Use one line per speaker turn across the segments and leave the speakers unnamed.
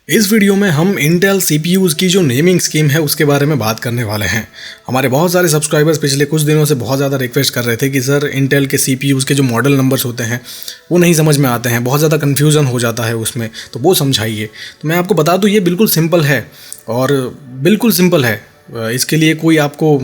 इस वीडियो में हम इंटेल सीपीयूज़ की जो नेमिंग स्कीम है उसके बारे में बात करने वाले हैं। हमारे बहुत सारे सब्सक्राइबर्स पिछले कुछ दिनों से बहुत ज़्यादा रिक्वेस्ट कर रहे थे कि सर इंटेल के सीपीयूज़ के जो मॉडल नंबर्स होते हैं वो नहीं समझ में आते हैं, बहुत ज़्यादा कन्फ्यूज़न हो जाता है उसमें, तो वो समझाइए। तो मैं आपको बता दूँ ये बिल्कुल सिंपल है और बिल्कुल सिंपल है। इसके लिए कोई आपको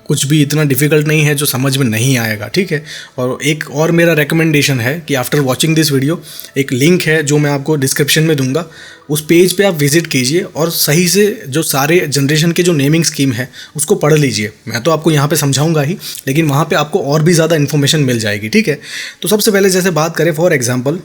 कुछ भी इतना डिफ़िकल्ट नहीं है जो समझ में नहीं आएगा, ठीक है। और एक और मेरा रिकमेंडेशन है कि आफ्टर वॉचिंग दिस वीडियो एक लिंक है जो मैं आपको डिस्क्रिप्शन में दूंगा, उस पेज पे आप विजिट कीजिए और सही से जो सारे जनरेशन के जो नेमिंग स्कीम है उसको पढ़ लीजिए। मैं तो आपको यहाँ पे समझाऊंगा ही, लेकिन वहाँ पे आपको और भी ज़्यादा इन्फॉर्मेशन मिल जाएगी, ठीक है। तो सबसे पहले जैसे बात करें फॉर एग्जांपल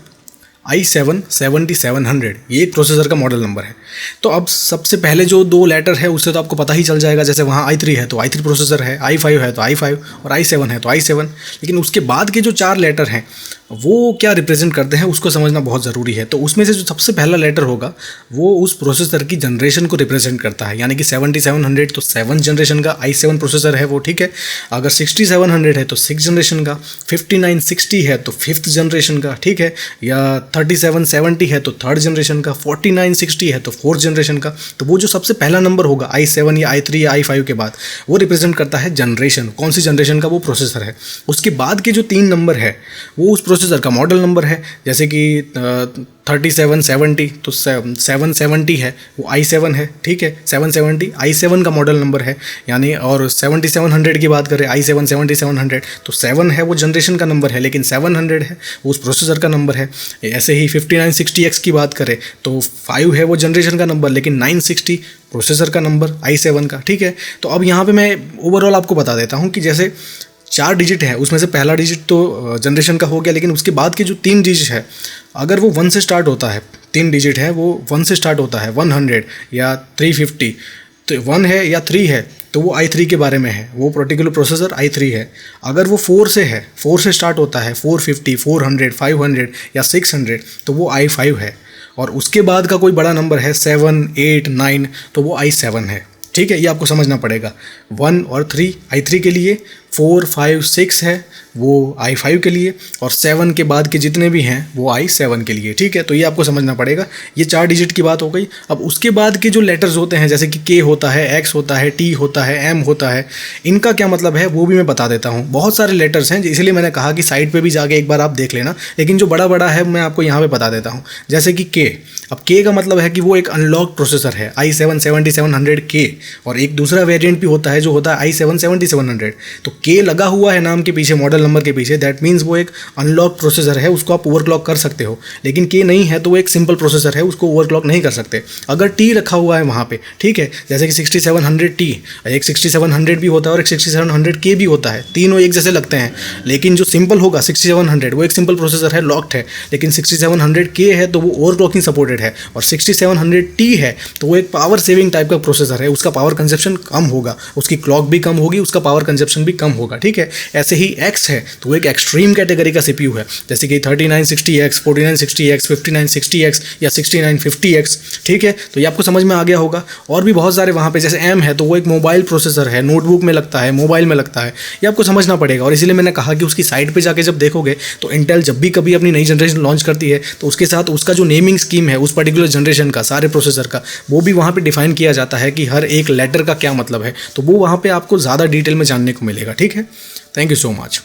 i7 7700 ये एक प्रोसेसर का मॉडल नंबर है। तो अब सबसे पहले जो दो लेटर है उससे तो आपको पता ही चल जाएगा, जैसे वहाँ i3 है तो i3 प्रोसेसर है, i5 है तो i5 और i7 है तो i7। लेकिन उसके बाद के जो चार लेटर हैं वो क्या रिप्रेजेंट करते हैं उसको समझना बहुत ज़रूरी है। तो उसमें से जो सबसे पहला लेटर होगा वो उस प्रोसेसर की जनरेशन को रिप्रेजेंट करता है, यानी कि 7700 तो 7th जनरेशन का i7 प्रोसेसर है वो, ठीक है। अगर 6700 है तो 6th जनरेशन का, 5960 है तो 5th जनरेशन का, ठीक है, या 3770 है तो 3rd जनरेशन का, 4960 है तो 4th जनरेशन का। तो वो जो सबसे पहला नंबर होगा i7 या i3 या i5 के बाद वो रिप्रेजेंट करता है जनरेशन, कौन सी जनरेशन का वो प्रोसेसर है। उसके बाद के जो तीन नंबर है वो उस प्रोसेसर का मॉडल नंबर है, जैसे कि 3770 तो 770 है वो i7 है, ठीक है। 770 i7 का मॉडल नंबर है यानी, और 7700 की बात करें i7 7700 तो 7 है वो जनरेशन का नंबर है, लेकिन 700 है वो उस प्रोसेसर का नंबर है। ऐसे ही 5960X की बात करें तो 5 है वो जनरेशन का नंबर, लेकिन 960 प्रोसेसर का नंबर i7 का, ठीक है। तो अब यहाँ पे मैं ओवरऑल आपको बता देता हूँ कि जैसे 4 डिजिट है उसमें से पहला डिजिट तो जनरेशन का हो गया, लेकिन उसके बाद के जो 3 डिजिट है अगर वो 1 से स्टार्ट होता है, 3 डिजिट है वो 1 से स्टार्ट होता है, 100 या 350, तो 1 है या 3 है तो वो i3 के बारे में है, वो पर्टिकुलर प्रोसेसर i3 है। अगर वो 4 से है, 4 से स्टार्ट होता है, 450, 400, 500 या 600 तो वो i5 है। और उसके बाद का कोई बड़ा नंबर है 7, 8, 9 तो वो i7 है, ठीक है। ये आपको समझना पड़ेगा। 1 और 3 i3 के लिए, 4, 5, 6 है वो i5 के लिए, और 7 के बाद के जितने भी हैं वो i7 के लिए, ठीक है। तो ये आपको समझना पड़ेगा। ये 4 डिजिट की बात हो गई। अब उसके बाद के जो लेटर्स होते हैं जैसे कि k होता है, x होता है, t होता है, m होता है, इनका क्या मतलब है वो भी मैं बता देता हूँ। बहुत सारे लेटर्स हैं इसलिए मैंने कहा कि साइट पर भी जाके एक बार आप देख लेना, लेकिन जो बड़ा बड़ा है मैं आपको यहाँ पर बता देता हूँ। जैसे कि k, अब k का मतलब है कि वो एक अनलॉक प्रोसेसर है i7 7700K, और एक दूसरा वेरिएंट भी होता है जो होता है i7 7700। तो K लगा हुआ है नाम के पीछे, मॉडल नंबर के पीछे, दैट मीन्स वो एक अनलॉक प्रोसेसर है, उसको आप ओवरक्लॉक कर सकते हो। लेकिन K नहीं है तो वो एक सिंपल प्रोसेसर है, उसको ओवरक्लॉक नहीं कर सकते। अगर T रखा हुआ है वहाँ पे, ठीक है, जैसे कि 6700T, एक 6700 भी होता है और एक 6700K भी होता है, तीनों एक जैसे लगते हैं। लेकिन जो सिंपल होगा 6700 वो एक सिंपल प्रोसेसर है, लॉक्ड है, लेकिन 6700K है तो वो ओवरक्लॉकिंग सपोर्टेड है, और 6700T है तो वो एक पावर सेविंग टाइप का प्रोसेसर है, उसका पावर कंजप्शन कम होगा, उसकी क्लॉक भी कम होगी, उसका पावर कंजप्शन भी कम होगा, ठीक है। ऐसे ही X है तो वो एक एक्सट्रीम कैटेगरी का सीपीयू है, जैसे कि 3960X, 4960X, 5960X या 6950X, ठीक है। तो ये आपको समझ में आ गया होगा। और भी बहुत सारे वहाँ पे, जैसे M है तो वो एक मोबाइल प्रोसेसर है, नोटबुक में लगता है, मोबाइल में लगता है, ये आपको समझना पड़ेगा। और इसीलिए मैंने कहा कि उसकी साइट पर जाके जब देखोगे तो इंटेल जब भी कभी अपनी नई जनरेशन लॉन्च करती है तो उसके साथ उसका जो नेमिंग स्कीम है उस पर्टिकुलर जनरेशन का, सारे प्रोसेसर का, वो भी वहाँ पे डिफाइन किया जाता है कि हर एक लेटर का क्या मतलब है। तो वो वहाँ पे आपको ज़्यादा डिटेल में जानने को मिलेगा, ठीक है। Thank you so much.